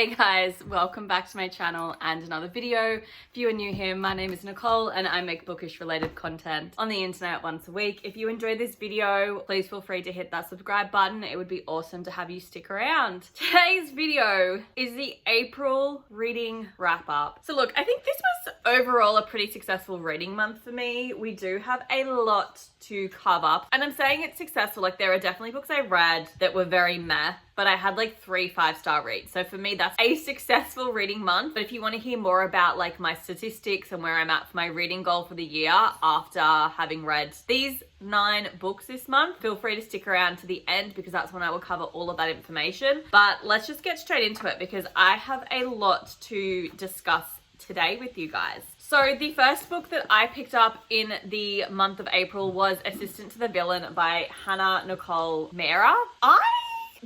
Hey guys, welcome back to my channel and another video. If you are new here, my name is Nicole and I make bookish related content on the internet once a week. If you enjoyed this video, please feel free to hit that subscribe button. It would be awesome to have you stick around. Today's video is the April reading wrap up. So look, I think this was overall a pretty successful reading month for me. We do have a lot to cover, and I'm saying it's successful. Like, there are definitely books I read that were very meh, but I had like 3 5-star reads. So for me, that's a successful reading month. But if you want to hear more about like my statistics and where I'm at for my reading goal for the year after having read these 9 books this month, feel free to stick around to the end because that's when I will cover all of that information. But let's just get straight into it because I have a lot to discuss today with you guys. So the first book that I picked up in the month of April was Assistant to the Villain by Hannah Nicole Mehra. I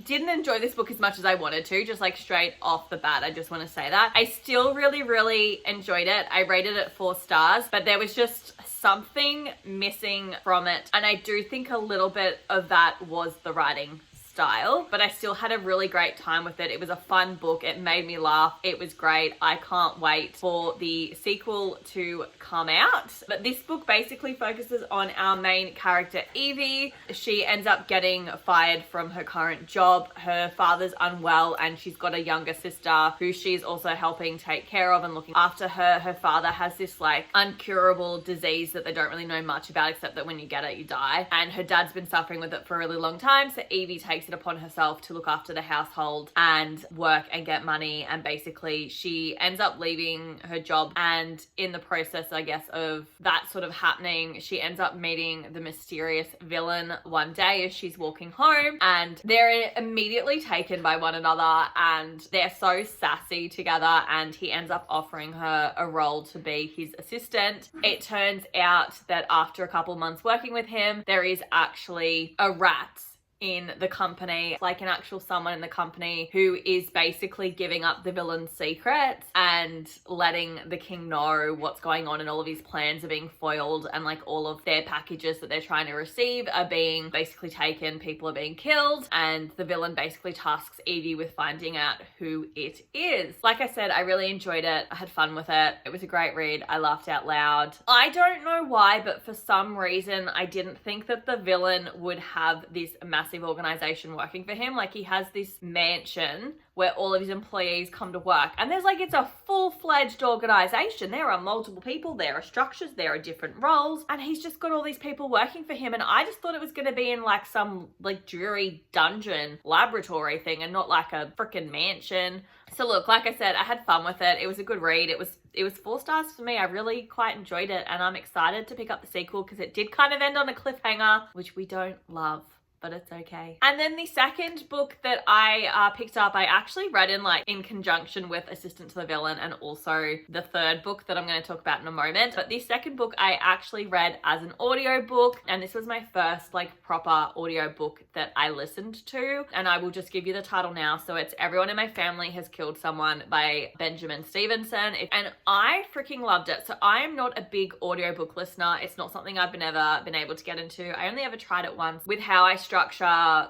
didn't enjoy this book as much as I wanted to, just like straight off the bat. I just want to say that. I still really enjoyed it. I rated it 4 stars, but there was just something missing from it. And I do think a little bit of that was the writing style, but I still had a really great time with it. It was a fun book. It made me laugh. It was great. I can't wait for the sequel to come out. But this book basically focuses on our main character, Evie. She ends up getting fired from her current job. Her father's unwell and she's got a younger sister who she's also helping take care of and looking after her. Her father has this like uncurable disease that they don't really know much about, except that when you get it, you die. And her dad's been suffering with it for a really long time. So Evie takes it upon herself to look after the household and work and get money, and basically she ends up leaving her job, and in the process, I guess, of that sort of happening, she ends up meeting the mysterious villain one day as she's walking home, and they're immediately taken by one another and they're so sassy together, and he ends up offering her a role to be his assistant. It turns out that after a couple months working with him, there is actually a rat in the company, like an actual someone in the company who is basically giving up the villain's secrets and letting the king know what's going on, and all of his plans are being foiled, and like all of their packages that they're trying to receive are being basically taken, people are being killed, and the villain basically tasks Evie with finding out who it is. Like I said, I really enjoyed it. I had fun with it. It was a great read. I laughed out loud. I don't know why, but for some reason I didn't think that the villain would have this massive organization working for him. Like, he has this mansion where all of his employees come to work, and there's like, it's a full-fledged organization. There are multiple people, there are structures, there are different roles, and he's just got all these people working for him. And I just thought it was going to be in like some like dreary dungeon laboratory thing and not like a freaking mansion. So look, like I said, I had fun with it. It was a good read. It was 4 stars for me. I really quite enjoyed it, and I'm excited to pick up the sequel because it did kind of end on a cliffhanger, which we don't love, but it's okay. And then the second book that I picked up, I actually read in conjunction with Assistant to the Villain, and also the third book that I'm going to talk about in a moment. But the second book I actually read as an audiobook, and this was my first like proper audiobook that I listened to, and I will just give you the title now. So it's Everyone in My Family Has Killed Someone by Benjamin Stevenson, and I freaking loved it. So I am not a big audiobook listener. It's not something I've ever been able to get into. I only ever tried it once. With how I structure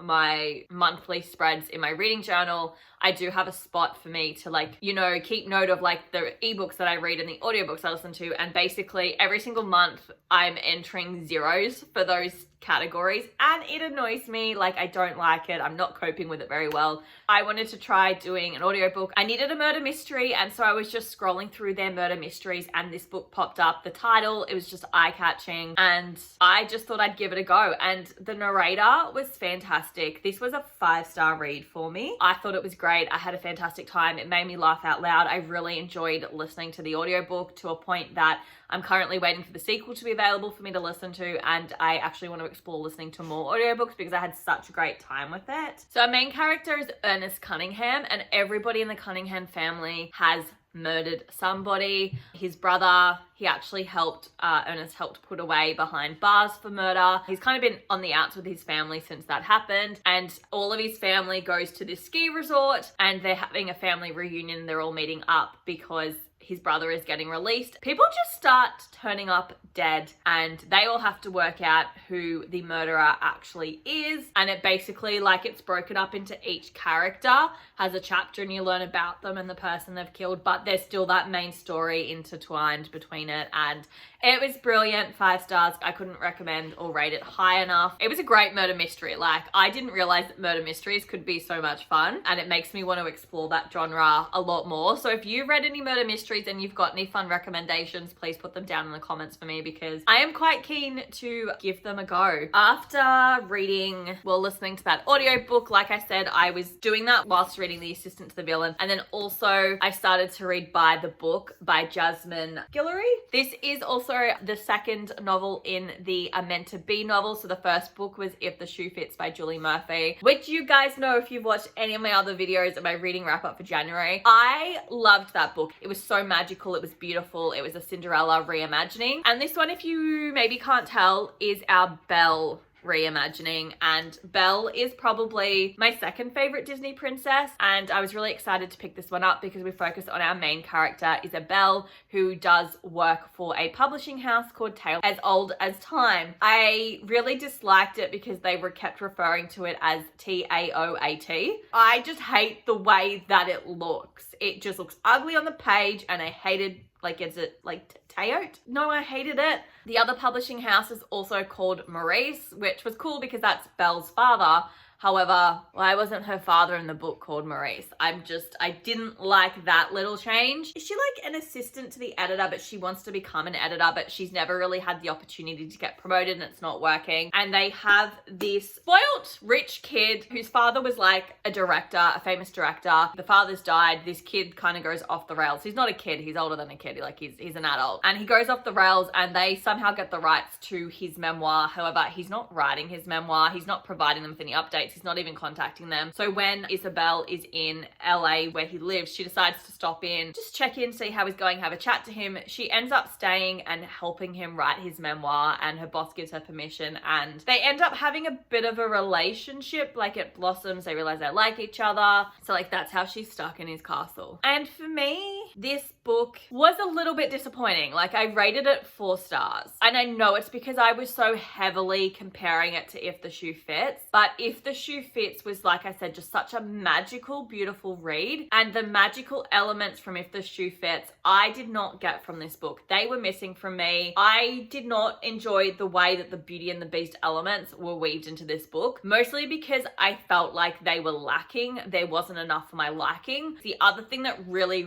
my monthly spreads in my reading journal, I do have a spot for me to like, you know, keep note of like the ebooks that I read and the audiobooks I listen to, and basically every single month I'm entering zeros for those categories, and it annoys me. Like, I don't like it. I'm not coping with it very well. I wanted to try doing an audiobook. I needed a murder mystery, and so I was just scrolling through their murder mysteries and this book popped up. The title, it was just eye-catching, and I just thought I'd give it a go, and the narrator was fantastic. This was a 5-star read for me. I thought it was great. I had a fantastic time. It made me laugh out loud. I really enjoyed listening to the audiobook to a point that I'm currently waiting for the sequel to be available for me to listen to, and I actually want to explore listening to more audiobooks because I had such a great time with it. So our main character is Ernest Cunningham, and everybody in the Cunningham family has murdered somebody. His brother, he actually helped, Ernest helped put away behind bars for murder. He's kind of been on the outs with his family since that happened, and all of his family goes to this ski resort and they're having a family reunion. They're all meeting up because his brother is getting released, people just start turning up dead and they all have to work out who the murderer actually is. And it basically, like, it's broken up into each character has a chapter and you learn about them and the person they've killed, but there's still that main story intertwined between it. And it was brilliant. 5 stars. I couldn't recommend or rate it high enough. It was a great murder mystery. Like, I didn't realize that murder mysteries could be so much fun, and it makes me want to explore that genre a lot more. So if you've read any murder mysteries and you've got any fun recommendations, please put them down in the comments for me, because I am quite keen to give them a go. After listening to that audiobook, like I said, I was doing that whilst reading The Assistant to the Villain, and then also I started to read By the Book by Jasmine Guillory. This is also the second novel in the Meant to Be novel. So the first book was If the Shoe Fits by Julie Murphy, which you guys know if you've watched any of my other videos of my reading wrap up for January. I loved that book. It was so magical. It was beautiful. It was a Cinderella reimagining. And this one, if you maybe can't tell, is our Belle reimagining, and Belle is probably my second favorite Disney princess, and I was really excited to pick this one up because we focus on our main character Isabelle, who does work for a publishing house called Tale as Old as Time. I really disliked it because they were kept referring to it as TAOAT. I just hate the way that it looks. It just looks ugly on the page, and I hated, like, is it like Teote? No, I hated it. The other publishing house is also called Maurice, which was cool because that's Belle's father. However, why wasn't her father in the book called Maurice? I didn't like that little change. Is she like an assistant to the editor, but she wants to become an editor, but she's never really had the opportunity to get promoted and it's not working. And they have this spoilt rich kid whose father was like a director, a famous director. The father's died. This kid kind of goes off the rails. He's not a kid. He's older than a kid. Like he's an adult. And he goes off the rails and they somehow get the rights to his memoir. However, he's not writing his memoir. He's not providing them with any updates. He's not even contacting them. So when Isabelle is in LA where he lives, she decides to stop in, just check in, see how he's going, have a chat to him. She ends up staying and helping him write his memoir, and her boss gives her permission, and they end up having a bit of a relationship. Like, it blossoms, they realize they like each other. So like, that's how she's stuck in his castle. And for me, this book was a little bit disappointing. Like, I rated it 4 stars, and I know it's because I was so heavily comparing it to If the Shoe Fits, but If the Shoe Fits was, like I said, just such a magical, beautiful read, and the magical elements from If the Shoe Fits I did not get from this book. They were missing from me. I did not enjoy the way that the Beauty and the Beast elements were weaved into this book, mostly because I felt like they were lacking. There wasn't enough for my liking. The other thing that really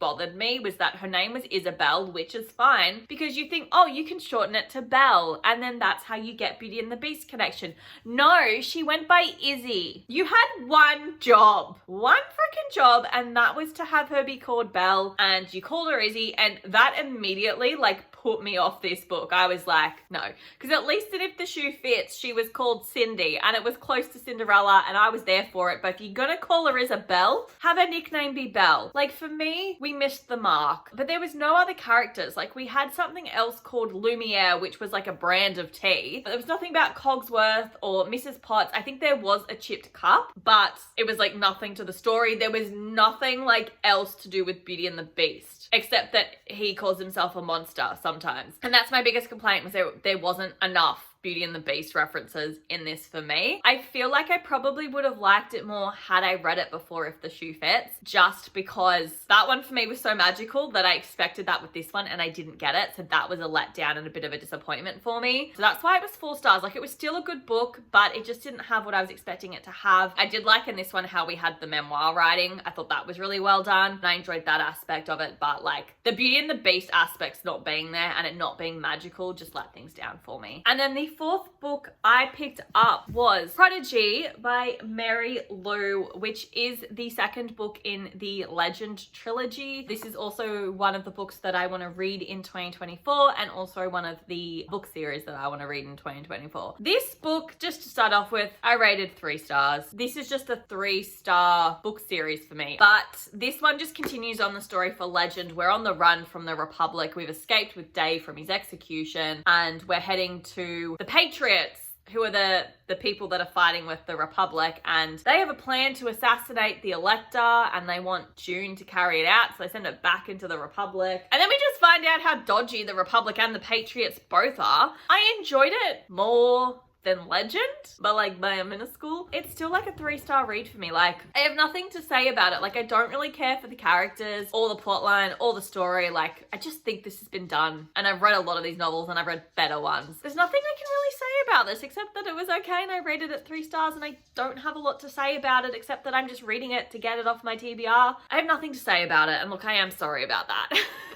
bothered me was that her name was Isabelle, which is fine because you think, oh, you can shorten it to Belle, and then that's how you get Beauty and the Beast connection. No, she went by Izzy. You had one freaking job, and that was to have her be called Belle, and you called her Izzy, and that immediately like put me off this book. I was like, no, because at least in If the Shoe Fits, she was called Cindy, and it was close to Cinderella, and I was there for it. But if you're gonna call her Isabelle, have her nickname be Belle. Like, for me, we missed the mark. But there was no other characters. Like, we had something else called Lumiere, which was like a brand of tea, but there was nothing about Cogsworth or Mrs. Potts. I think there was a chipped cup, but it was like nothing to the story. There was nothing like else to do with Beauty and the Beast, except that he calls himself a monster sometimes. And that's my biggest complaint, was there wasn't enough Beauty and the Beast references in this for me. I feel like I probably would have liked it more had I read it before If the Shoe Fits, just because that one for me was so magical that I expected that with this one and I didn't get it. So that was a letdown and a bit of a disappointment for me. So that's why it was 4 stars. Like, it was still a good book, but it just didn't have what I was expecting it to have. I did like in this one how we had the memoir writing. I thought that was really well done, and I enjoyed that aspect of it, but like the Beauty and the Beast aspects not being there and it not being magical just let things down for me. And then the 4th book I picked up was Prodigy by Mary Lou, which is the 2nd book in the Legend trilogy. This is also one of the books that I want to read in 2024, and also one of the book series that I want to read in 2024. This book, just to start off with, I rated 3 stars. This is just a 3-star book series for me, but this one just continues on the story for Legend. We're on the run from the Republic. We've escaped with Dave from his execution, and we're heading to the Patriots, who are the people that are fighting with the Republic, and they have a plan to assassinate the Elector, and they want June to carry it out, so they send it back into the Republic. And then we just find out how dodgy the Republic and the Patriots both are. I enjoyed it more than Legend, but like by minuscule. It's still like a 3-star read for me. Like, I have nothing to say about it. Like, I don't really care for the characters or the plotline or the story. Like, I just think this has been done. And I've read a lot of these novels and I've read better ones. There's nothing I can really say about this except that it was okay and I rated it 3 stars, and I don't have a lot to say about it except that I'm just reading it to get it off my TBR. I have nothing to say about it, and look, I am sorry about that.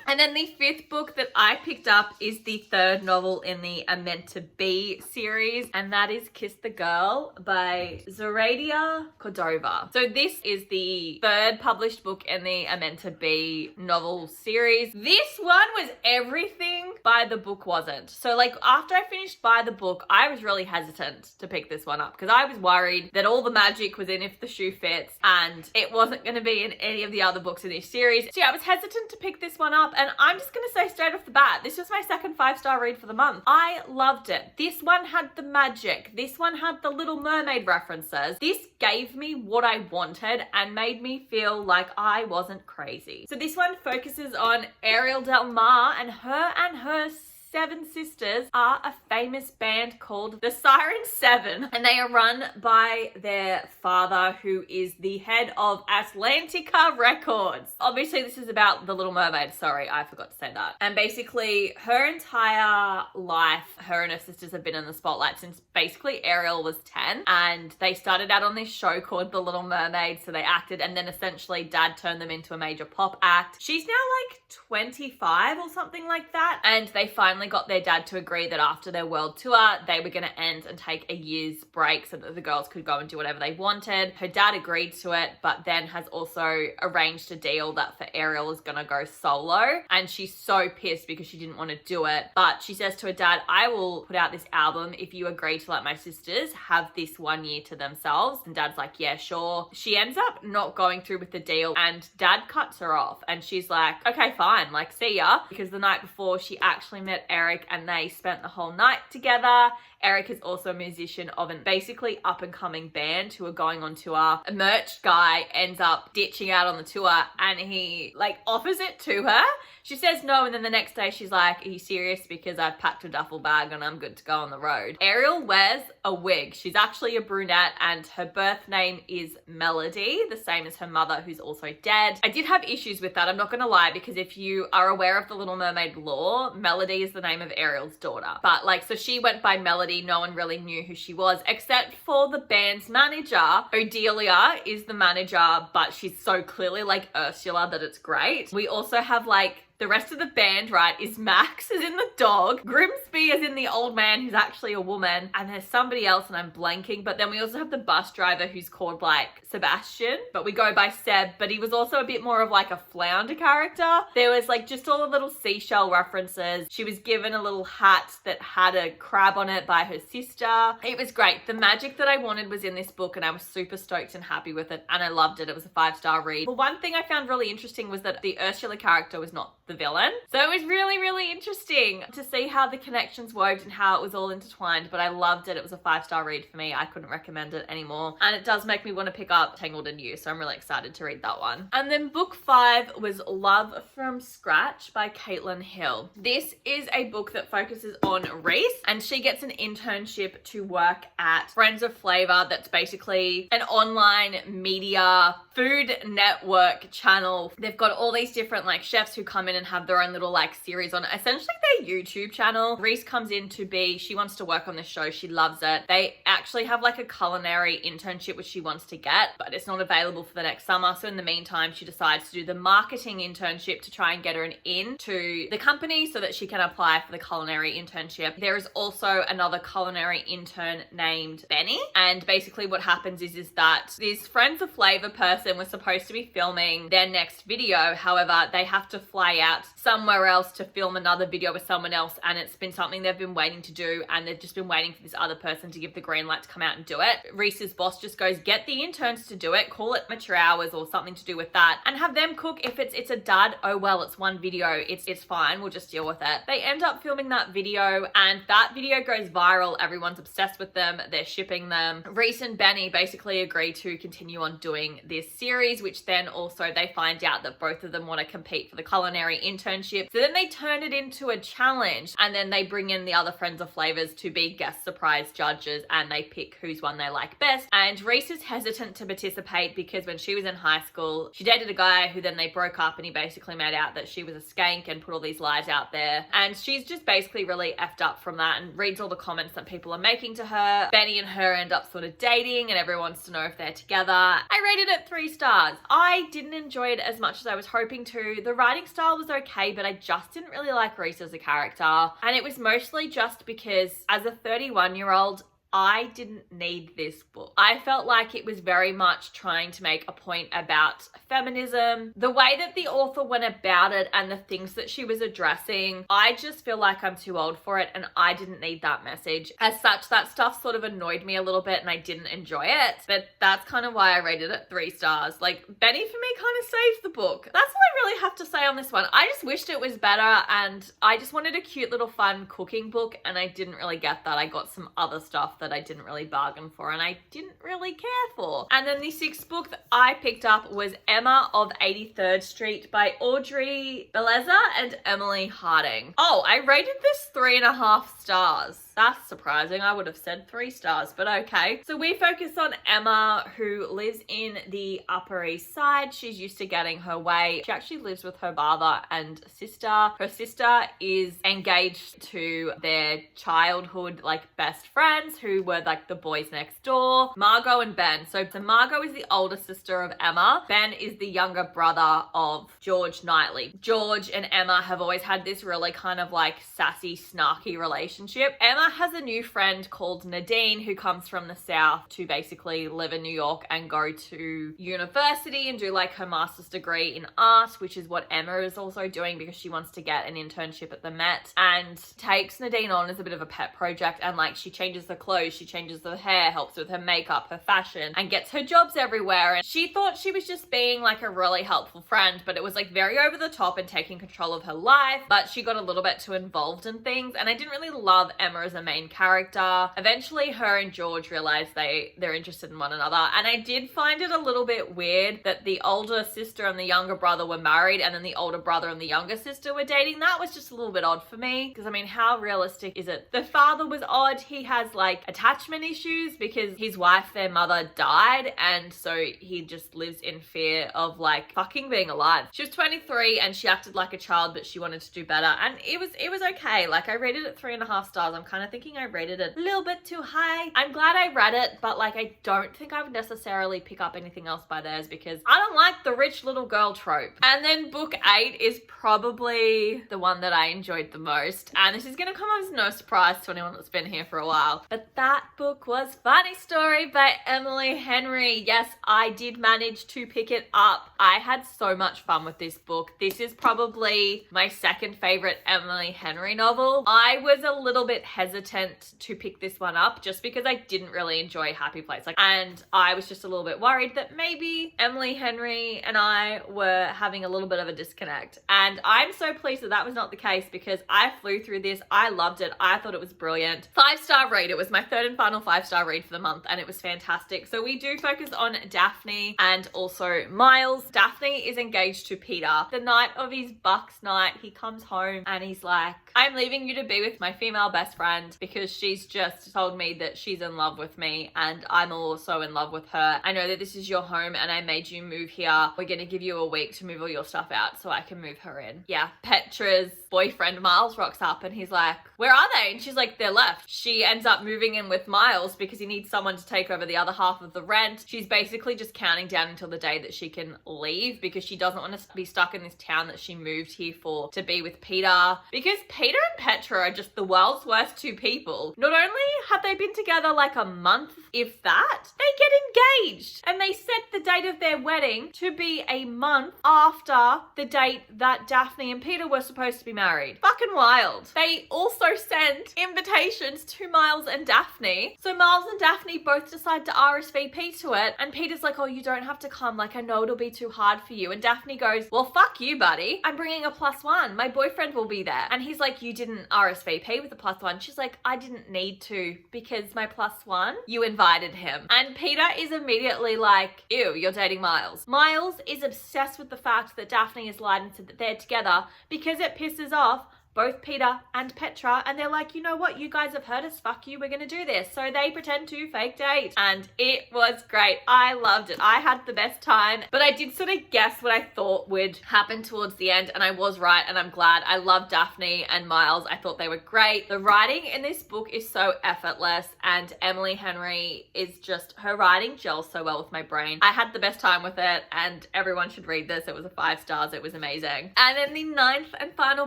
And then the 5th book that I picked up is the 3rd novel in the A Meant to Be series, and that is Kiss the Girl by Zoraida Cordova. So this is the 3rd published book in the A Meant to Be novel series. This one was everything By the Book wasn't. So like, after I finished By the Book, I was really hesitant to pick this one up because I was worried that all the magic was in If the Shoe Fits and it wasn't going to be in any of the other books in this series. So yeah, I was hesitant to pick this one up. And I'm just going to say straight off the bat, this was my second 5-star read for the month. I loved it. This one had the magic. This one had the Little Mermaid references. This gave me what I wanted and made me feel like I wasn't crazy. So this one focuses on Ariel Del Mar, and her 7 sisters are a famous band called the Siren 7, and they are run by their father, who is the head of Atlantica Records. Obviously this is about the Little Mermaid, sorry, I forgot to say that. And basically her entire life, her and her sisters have been in the spotlight since basically Ariel was 10, and they started out on this show called The Little Mermaid, so they acted, and then essentially dad turned them into a major pop act. She's now like 25 or something like that, and they finally got their dad to agree that after their world tour, they were going to end and take a year's break so that the girls could go and do whatever they wanted. Her dad agreed to it, but then has also arranged a deal that for Ariel is going to go solo, and she's so pissed because she didn't want to do it. But she says to her dad, I will put out this album if you agree to let my sisters have this 1 year to themselves. And dad's like, yeah, sure. She ends up not going through with the deal, and dad cuts her off, and she's like, okay, fine, like, see ya. Because the night before, she actually met Eric and they spent the whole night together. Eric is also a musician of an basically up-and-coming band who are going on tour. A merch guy ends up ditching out on the tour and he like offers it to her. She says no, and then the next day she's like, are you serious? Because I've packed a duffel bag and I'm good to go on the road. Ariel wears a wig. She's actually a brunette and her birth name is Melody, the same as her mother, who's also dead. I did have issues with that, I'm not gonna lie, because if you are aware of the Little Mermaid lore, Melody is the name of Ariel's daughter. But like, so she went by Melody, no one really knew who she was except for the band's manager. Odelia is the manager, but she's so clearly like Ursula that it's great. We also have like the rest of the band, right, is Max as in the dog, Grimsby as in the old man who's actually a woman, and there's somebody else and I'm blanking, but then we also have the bus driver who's called like Sebastian, but we go by Seb, but he was also a bit more of like a flounder character. There was like just all the little seashell references. She was given a little hat that had a crab on it by her sister. It was great. The magic that I wanted was in this book and I was super stoked and happy with it, and I loved it. It was a 5-star read. But one thing I found really interesting was that the Ursula character was not the villain. So it was really, really interesting to see how the connections worked and how it was all intertwined, but I loved it. It was a 5-star read for me. I couldn't recommend it anymore. And it does make me want to pick up Tangled and You, so I'm really excited to read that one. And then book 5 was Love from Scratch by Caitlin Hill. This is a book that focuses on Reese, and she gets an internship to work at Friends of Flavor. That's basically an online media food network channel. They've got all these different like chefs who come in and have their own little like series on essentially their YouTube channel. Reese comes in to be, she wants to work on this show. She loves it. They actually have like a culinary internship which she wants to get, but it's not available for the next summer. So in the meantime, she decides to do the marketing internship to try and get her an in to the company so that she can apply for the culinary internship. There is also another culinary intern named Benny. And basically what happens is that this Friends of Flavor person was supposed to be filming their next video. However, they have to fly out somewhere else to film another video with someone else, and it's been something they've been waiting to do, and they've just been waiting for this other person to give the green light to come out and do it. Reese's boss just goes, get the interns to do it, call it mature hours or something to do with that, and have them cook. If it's a dud, oh well, it's one video, it's fine, we'll just deal with it. They end up filming that video, and that video goes viral. Everyone's obsessed with them, they're shipping them. Reese and Benny basically agree to continue on doing this series, which then also they find out that both of them want to compete for the culinary internship. So then they turn it into a challenge, and then they bring in the other friends of flavors to be guest surprise judges, and they pick whose one they like best. And Reese is hesitant to participate because when she was in high school, she dated a guy who then they broke up, and he basically made out that she was a skank and put all these lies out there. And she's just basically really effed up from that and reads all the comments that people are making to her. Benny and her end up sort of dating, and everyone wants to know if they're together. I rated it 3 stars. I didn't enjoy it as much as I was hoping to. The writing style was okay, but I just didn't really like Reese as a character. And it was mostly just because as a 31-year-old, I didn't need this book. I felt like it was very much trying to make a point about feminism. The way that the author went about it and the things that she was addressing, I just feel like I'm too old for it, and I didn't need that message. As such, that stuff sort of annoyed me a little bit and I didn't enjoy it, but that's kind of why I rated it 3 stars. Like, Benny for me kind of saved the book. That's all I really have to say on this one. I just wished it was better, and I just wanted a cute little fun cooking book, and I didn't really get that. I got some other stuff that I didn't really bargain for and I didn't really care for. And then the 6th book that I picked up was Emma of 83rd Street by Audrey Beleza and Emily Harding. Oh, I rated this 3.5 stars. That's surprising. I would have said 3 stars, but okay. So we focus on Emma, who lives in the Upper East Side. She's used to getting her way. She actually lives with her father and sister. Her sister is engaged to their childhood, like, best friends, who were like the boys next door, Margot and Ben. So Margot is the older sister of Emma. Ben is the younger brother of George Knightley. George and Emma have always had this really kind of like sassy, snarky relationship. Emma has a new friend called Nadine who comes from the South to basically live in New York and go to university and do like her master's degree in art, which is what Emma is also doing because she wants to get an internship at the Met, and takes Nadine on as a bit of a pet project. And like, she changes the clothes, she changes the hair, helps with her makeup, her fashion, and gets her jobs everywhere. And she thought she was just being like a really helpful friend, but it was like very over the top and taking control of her life. But she got a little bit too involved in things, and I didn't really love Emma as a main character. Eventually her and George realized they're interested in one another, and I did find it a little bit weird that the older sister and the younger brother were married, and then the older brother and the younger sister were dating. That was just a little bit odd for me, because I mean, how realistic is it? The father was odd. He has like attachment issues because his wife, their mother, died, and so he just lives in fear of like fucking being alive. She was 23 and she acted like a child, but she wanted to do better, and it was okay. Like, I rated it 3.5 stars. I'm kind of thinking I rated it a little bit too high. I'm glad I read it, but like, I don't think I would necessarily pick up anything else by theirs because I don't like the rich little girl trope. And then book 8 is probably the one that I enjoyed the most, and this is gonna come as no surprise to anyone that's been here for a while, but that book was Funny Story by Emily Henry. Yes, I did manage to pick it up. I had so much fun with this book. This is probably my 2nd favorite Emily Henry novel. I was a little bit hesitant to pick this one up just because I didn't really enjoy Happy Place. And I was just a little bit worried that maybe Emily Henry and I were having a little bit of a disconnect. And I'm so pleased that that was not the case because I flew through this. I loved it. I thought it was brilliant. 5-star read. It was my 3rd and final 5-star read for the month, and it was fantastic. So we do focus on Daphne and also Miles. Daphne is engaged to Peter. The night of his bucks night, he comes home and he's like, I'm leaving you to be with my female best friend because she's just told me that she's in love with me and I'm also in love with her. I know that this is your home and I made you move here. We're gonna give you a week to move all your stuff out so I can move her in. Yeah, Petra's boyfriend Miles rocks up and he's like, where are they? And she's like, they're left. She ends up moving in with Miles because he needs someone to take over the other half of the rent. She's basically just counting down until the day that she can leave because she doesn't want to be stuck in this town that she moved here for to be with Peter, because Peter and Petra are just the world's worst 2 people. Not only have they been together like a month, if that, they get engaged and they set the date of their wedding to be a month after the the date that Daphne and Peter were supposed to be married. Fucking wild. They also sent invitations to Miles and Daphne. So Miles and Daphne both decide to RSVP to it, and Peter's like, oh, you don't have to come. Like, I know it'll be too hard for you. And Daphne goes, well, fuck you, buddy. I'm bringing a +1. My boyfriend will be there. And he's like, you didn't RSVP with a +1. She's like, I didn't need to because my +1, you invited him. And Peter is immediately like, ew, you're dating Miles. Miles is obsessed with the fact that Daphne is lied and said that they're together because it pisses off both Peter and Petra, and they're like, you know what, you guys have heard us, fuck you, we're gonna do this. So they pretend to fake date, and it was great. I loved it. I had the best time, but I did sort of guess what I thought would happen towards the end, and I was right, and I'm glad. I love Daphne and Miles. I thought they were great. The writing in this book is so effortless, and Emily Henry is just, her writing gels so well with my brain. I had the best time with it, and everyone should read this. It was a 5 stars. It was amazing. And then the 9th and final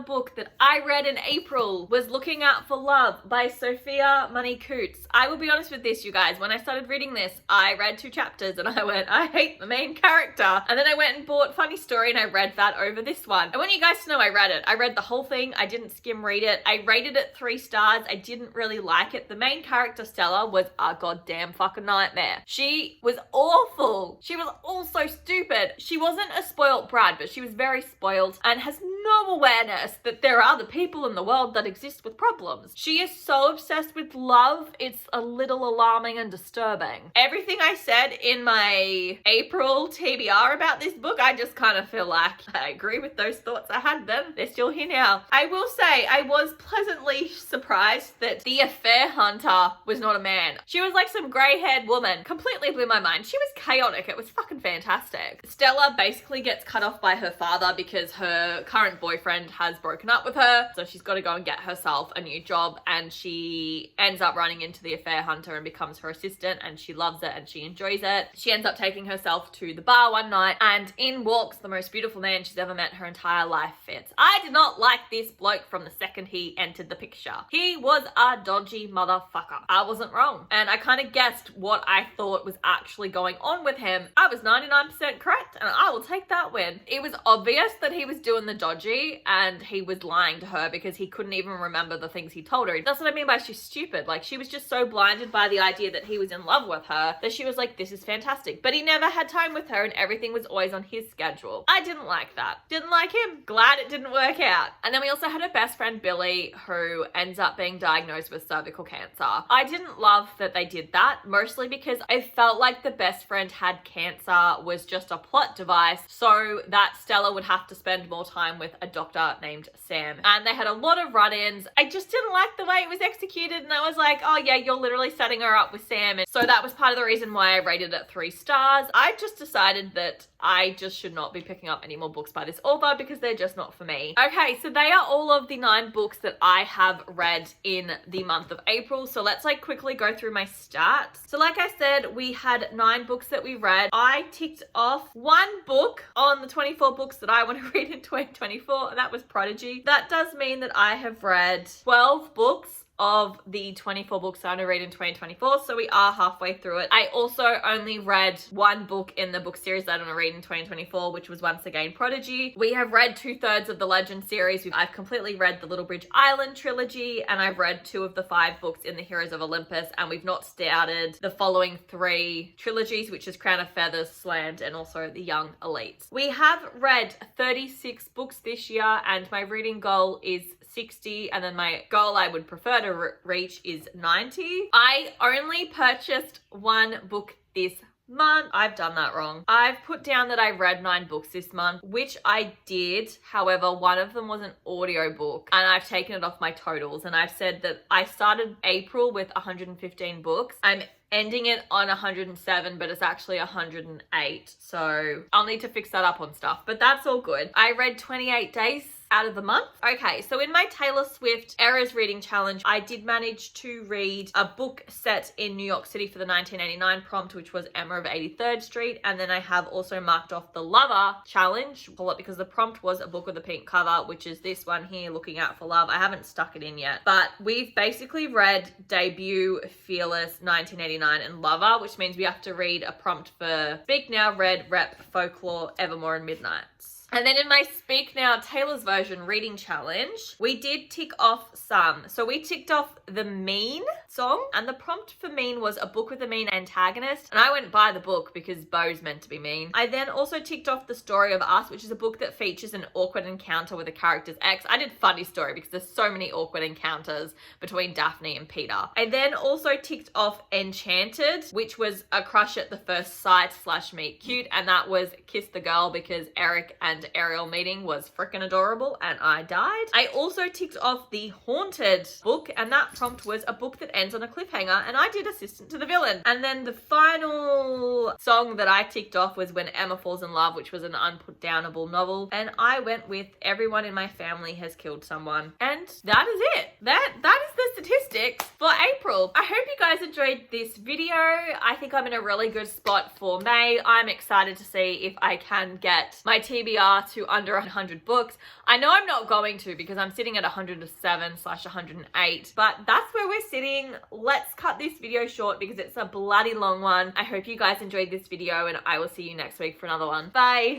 book that I read in April was Looking Out for Love by Sophia Money-Coutts. I will be honest with this, you guys. When I started reading this, I read 2 chapters and I went, I hate the main character. And then I went and bought Funny Story and I read that over this one. I want you guys to know I read it. I read the whole thing. I didn't skim read it. I rated it 3 stars. I didn't really like it. The main character, Stella, was a goddamn fucking nightmare. She was awful. She was also stupid. She wasn't a spoilt brat, but she was very spoiled and has no awareness that there are other people in the world that exist with problems. She is so obsessed with love, it's a little alarming and disturbing. Everything I said in my April TBR about this book, I just kind of feel like I agree with those thoughts I had then. They're still here now. I will say I was pleasantly surprised that the affair hunter was not a man. She was like some grey-haired woman. Completely blew my mind. She was chaotic. It was fucking fantastic. Stella basically gets cut off by her father because her current boyfriend has broken up with her. So she's got to go and get herself a new job, and she ends up running into the affair hunter and becomes her assistant, and she loves it and she enjoys it. She ends up taking herself to the bar one night, and in walks the most beautiful man she's ever met her entire life, Fitz. I did not like this bloke from the second he entered the picture. He was a dodgy motherfucker. I wasn't wrong, and I kind of guessed what I thought was actually going on with him. I was 99% correct, and I will take that win. It was obvious that he was doing the dodgy and he was lying to her because he couldn't even remember the things he told her. That's what I mean by she's stupid. Like, she was just so blinded by the idea that he was in love with her that she was like, this is fantastic. But he never had time with her and everything was always on his schedule. I didn't like that. Didn't like him. Glad it didn't work out. And then we also had her best friend Billy, who ends up being diagnosed with cervical cancer. I didn't love that they did that, mostly because I felt like the best friend had cancer was just a plot device so that Stella would have to spend more time with a doctor named Sam. And they had a lot of run-ins. I just didn't like the way it was executed, and I was like, oh yeah, you're literally setting her up with Sam. And so that was part of the reason why I rated it 3 stars. I just decided that I just should not be picking up any more books by this author because they're just not for me. Okay, so they are all of the 9 books that I have read in the month of April. So let's like quickly go through my stats. So like I said, we had 9 books that we read. I ticked off 1 book on the 24 books that I want to read in 2024, and that was Prodigy. That does mean that I have read 12 books of the 24 books I want to read in 2024, so we are halfway through it. I also only read 1 book in the book series that I want to read in 2024, which was once again Prodigy. We have read 2/3 of the Legend series. I've completely read the Little Bridge Island trilogy, and I've read 2 of the 5 books in the Heroes of Olympus, and we've not started the following 3 trilogies, which is Crown of Feathers, Slammed, and also The Young Elites. We have read 36 books this year, and my reading goal is 60, and then my goal I would prefer to reach is 90. I only purchased 1 book this month. I've done that wrong. I've put down that I read 9 books this month, which I did. However, one of them was an audiobook, and I've taken it off my totals, and I've said that I started April with 115 books. I'm ending it on 107, but it's actually 108. So I'll need to fix that up on stuff, but that's all good. I read 28 days out of the month. Okay, so in my Taylor Swift Eras Reading Challenge, I did manage to read a book set in New York City for the 1989 prompt, which was Emma of 83rd Street. And then I have also marked off the Lover Challenge, because the prompt was a book with a pink cover, which is this one here, Looking Out for Love. I haven't stuck it in yet, but we've basically read Debut, Fearless, 1989, and Lover, which means we have to read a prompt for Speak Now, Red, Rep, Folklore, Evermore, and Midnights. And then in my Speak Now Taylor's version reading challenge, we did tick off some. So we ticked off the Mean song, and the prompt for Mean was a book with a mean antagonist. And I went by the book because Bo's meant to be mean. I then also ticked off The Story of Us, which is a book that features an awkward encounter with a character's ex. I did Funny Story because there's so many awkward encounters between Daphne and Peter. I then also ticked off Enchanted, which was a crush at the first sight / meet cute, and that was Kiss the Girl because Eric and Ariel meeting was freaking adorable and I died. I also ticked off the Haunted book, and that prompt was a book that ends on a cliffhanger, and I did Assistant to the Villain. And then the final song that I ticked off was When Emma Falls in Love, which was an unputdownable novel, and I went with Everyone in My Family Has Killed Someone. And that is it. That is the statistics for April. I hope you guys enjoyed this video. I think I'm in a really good spot for May. I'm excited to see if I can get my TBR to under 100 books. I know I'm not going to because I'm sitting at 107/108, but that's where we're sitting. Let's cut this video short because it's a bloody long one. I hope you guys enjoyed this video, and I will see you next week for another one. Bye.